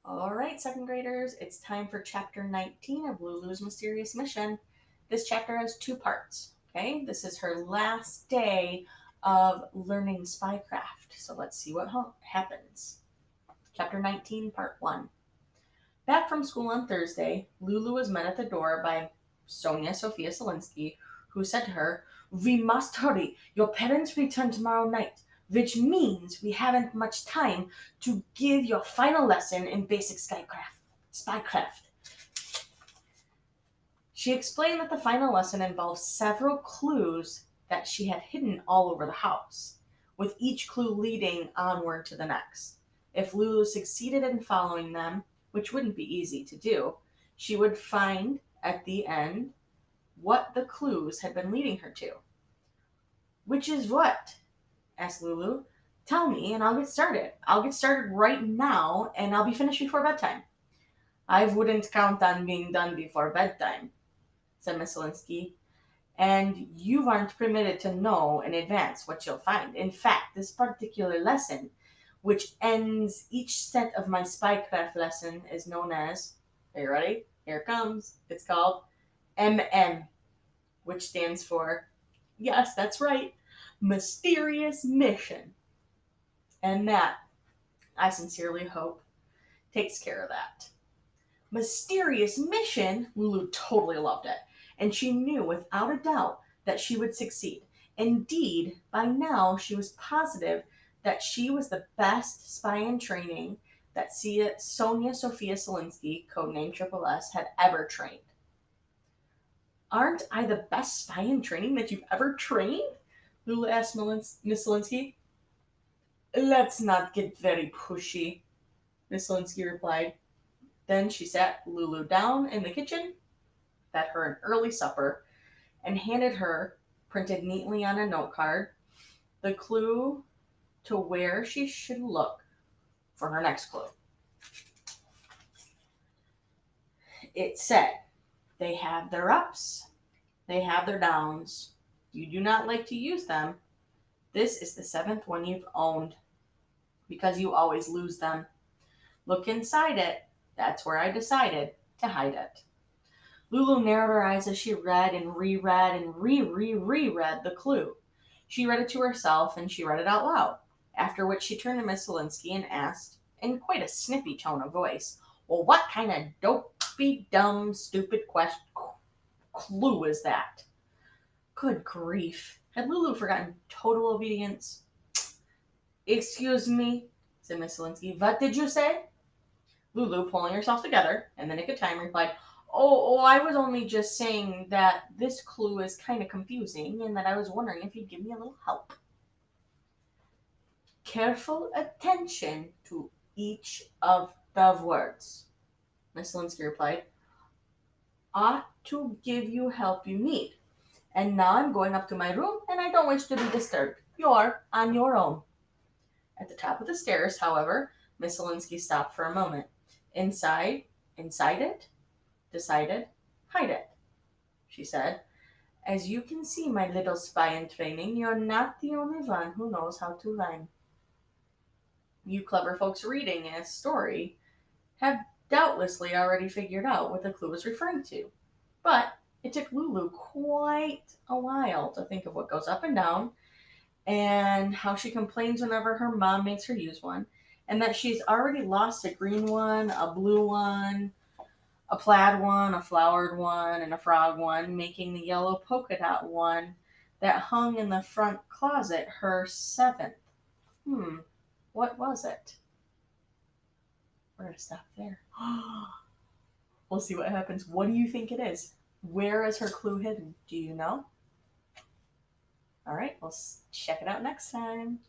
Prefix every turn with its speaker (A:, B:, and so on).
A: All right, second graders, it's time for chapter 19 of Lulu's Mysterious Mission. This chapter has two parts. Okay, this is her last day of learning spycraft. So let's see what happens. Chapter 19, part 1. Back from school on Thursday, Lulu was met at the door by Sonia Sophia Selinsky, who said to her, "We must hurry. Your parents return tomorrow night, which means we haven't much time to give your final lesson in basic spycraft." She explained that the final lesson involves several clues that she had hidden all over the house, with each clue leading onward to the next. If Lulu succeeded in following them, which wouldn't be easy to do, she would find at the end what the clues had been leading her to. "Which is what?" asked Lulu. "Tell me, and I'll get started. I'll get started right now, and I'll be finished before bedtime." "I wouldn't count on being done before bedtime," said Miss Linsky. "And you aren't permitted to know in advance what you'll find. In fact, this particular lesson, which ends each set of my spycraft lesson, is known as, are you ready? Here it comes. It's called MM, which stands for, yes, that's right, Mysterious Mission. And that, I sincerely hope, takes care of that. Mysterious Mission, Lulu totally loved it, and she knew without a doubt that she would succeed. Indeed, by now she was positive that she was the best spy in training that Sonia Sophia Selinsky, codenamed Triple S, had ever trained. "Aren't I the best spy in training that you've ever trained?" Lulu asked Miss Selinsky. "Let's not get very pushy," Miss Selinsky replied. Then she sat Lulu down in the kitchen, fed her an early supper, and handed her, printed neatly on a note card, the clue to where she should look for her next clue. It said, "They have their ups, they have their downs. You do not like to use them. This is the seventh one you've owned, because you always lose them. Look inside it. That's where I decided to hide it." Lulu narrowed her eyes as she read and reread and reread the clue. She read it to herself and she read it out loud, after which she turned to Miss Zelinsky and asked, in quite a snippy tone of voice, "Well, what kind of dopey, dumb, stupid clue is that?" Good grief. Had Lulu forgotten total obedience? "Excuse me," said Miss Zelinsky. "What did you say?" Lulu, pulling herself together in the nick of time, replied, "Oh, I was only just saying that this clue is kind of confusing and that I was wondering if you'd give me a little help." "Careful attention to each of the words," Miss Linsky replied, "ought to give you help you need. And now I'm going up to my room and I don't wish to be disturbed. You're on your own." At the top of the stairs, however, Miss Linsky stopped for a moment. Inside it, decided, hide it," she said. "As you can see, my little spy in training, you're not the only one who knows how to rhyme. You clever folks reading a story have doubtlessly already figured out what the clue is referring to. But it took Lulu quite a while to think of what goes up and down, and how she complains whenever her mom makes her use one, and that she's already lost a green one, a blue one, a plaid one, a flowered one, and a frog one, making the yellow polka dot one that hung in the front closet her seventh. What was it? We're going to stop there. We'll see what happens. What do you think it is? Where is her clue hidden? Do you know? All right, we'll check it out next time.